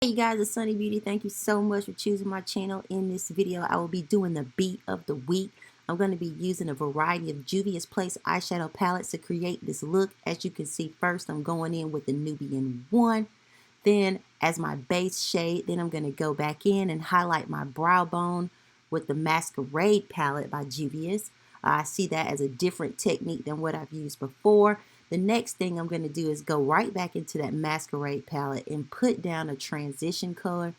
Hey you guys, it's Sunny Beauty. Thank you so much for choosing my channel. In this video, I will be doing the beat of the week. I'm going to be using a variety of Juvia's Place eyeshadow palettes to create this look. As you can see, first I'm going in with the Nubian 1. Then as my base shade, then I'm going to go back in and highlight my brow bone with the Masquerade palette by Juvia's. I see that as a different technique than what I've used before. The next thing I'm going to do is go right back into that Masquerade palette and put down a transition color.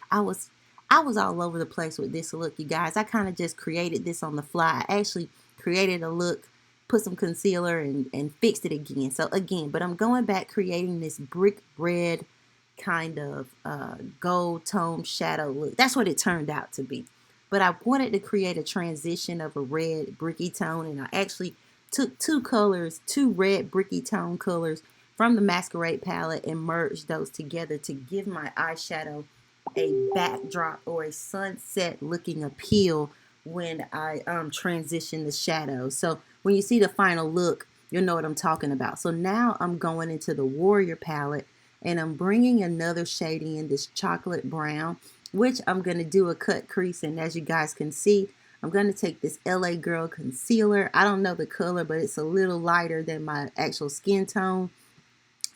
I was all over the place with this look, you guys. I kind of just created this on the fly. I actually created a look, put some concealer and fixed it again. So again, but I'm going back creating this brick red kind of gold tone shadow look. That's what it turned out to be. But I wanted to create a transition of a red bricky tone, and I actually took two red bricky tone colors from the Masquerade palette and merged those together to give my eyeshadow a backdrop or a sunset looking appeal when I transition the shadows. So when you see the final look, you'll know what I'm talking about. So now I'm going into the Warrior palette and I'm bringing another shade in, this chocolate brown, which I'm going to do a cut crease. And as you guys can see, I'm going to take this LA Girl concealer. I don't know the color, but it's a little lighter than my actual skin tone.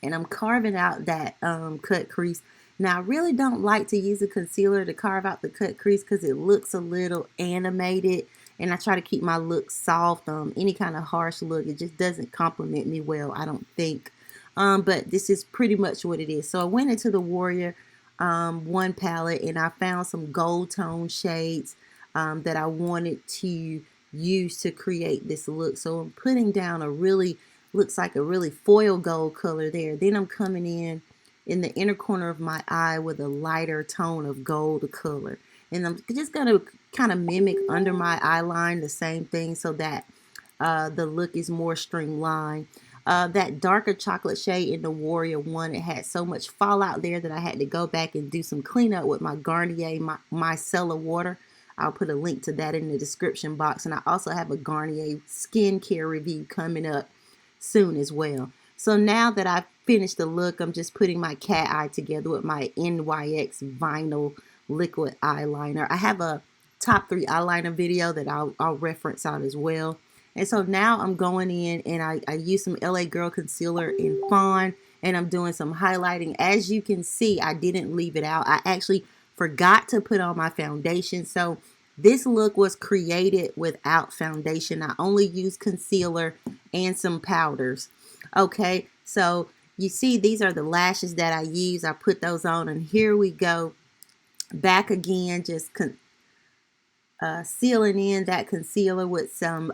And I'm carving out that cut crease. Now, I really don't like to use a concealer to carve out the cut crease because it looks a little animated. And I try to keep my look soft. Any kind of harsh look, it just doesn't complement me well, I don't think. But this is pretty much what it is. So I went into the Warrior 1 palette and I found some gold tone shades that I wanted to use to create this look. So I'm putting down a really, looks like a really foil gold color there. Then I'm coming in the inner corner of my eye with a lighter tone of gold color. And I'm just going to kind of mimic under my eye line the same thing so that the look is more streamlined. That darker chocolate shade in the Warrior 1, it had so much fallout there that I had to go back and do some cleanup with my Garnier Micellar water. I'll put a link to that in the description box. And I also have a Garnier skincare review coming up soon as well. So now that I've finished the look, I'm just putting my cat eye together with my NYX vinyl liquid eyeliner. I have a top 3 eyeliner video that I'll reference out as well. And so now I'm going in and I use some LA Girl concealer in Fawn and I'm doing some highlighting. As you can see, I didn't leave it out. I actually forgot to put on my foundation. So this look was created without foundation. I only used concealer and some powders. Okay, so you see these are the lashes that I use. I put those on and here we go. Back again, just sealing in that concealer with some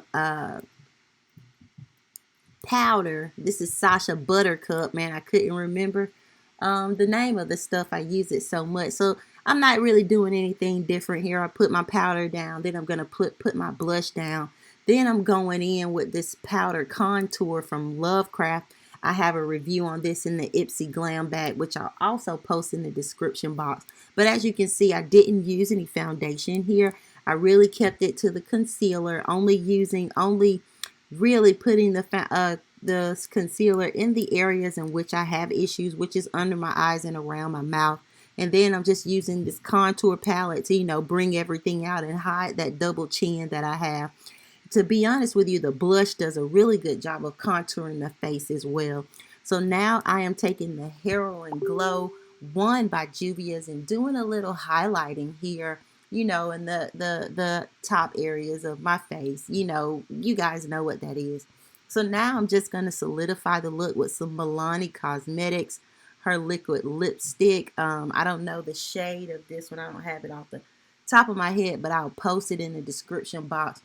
powder. This is Sasha Buttercup. Man, I couldn't remember the name of the stuff. I use it so much. So I'm not really doing anything different here. I put my powder down. Then I'm going to put my blush down. Then I'm going in with this powder contour from Lovecraft. I have a review on this in the Ipsy Glam bag, which I'll also post in the description box. But as you can see, I didn't use any foundation here. I really kept it to the concealer, only really putting the concealer in the areas in which I have issues, which is under my eyes and around my mouth. And then I'm just using this contour palette to, bring everything out and hide that double chin that I have. To be honest with you, the blush does a really good job of contouring the face as well. So now I am taking the Heroin Glow 1 by Juvia's and doing a little highlighting here, in the top areas of my face. You guys know what that is. So now I'm just going to solidify the look with some Milani Cosmetics, her liquid lipstick. I don't know the shade of this one. I don't have it off the top of my head, but I'll post it in the description box.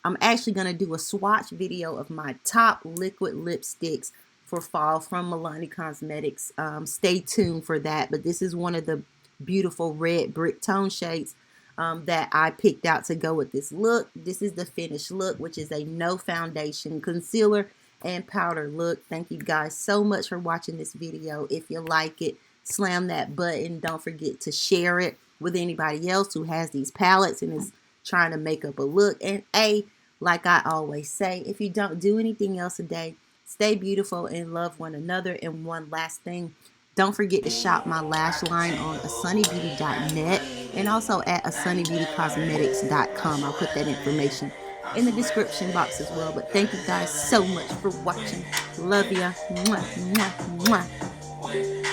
I'm actually going to do a swatch video of my top liquid lipsticks for fall from Milani Cosmetics. Stay tuned for that. But this is one of the beautiful red brick tone shades that I picked out to go with this look. This is the finished look, which is a no foundation concealer and powder look. Thank you guys so much for watching this video. If you like it, slam that button. Don't forget to share it with anybody else who has these palettes and is trying to make up a look. And like I always say, if you don't do anything else today, stay beautiful and love one another. And one last thing, Don't forget to shop my lash line on asunnybeauty.net and also at asunnybeautycosmetics.com. I'll put that information in the description box as well. But thank you guys so much for watching. Love ya. Mwah, mwah, mwah.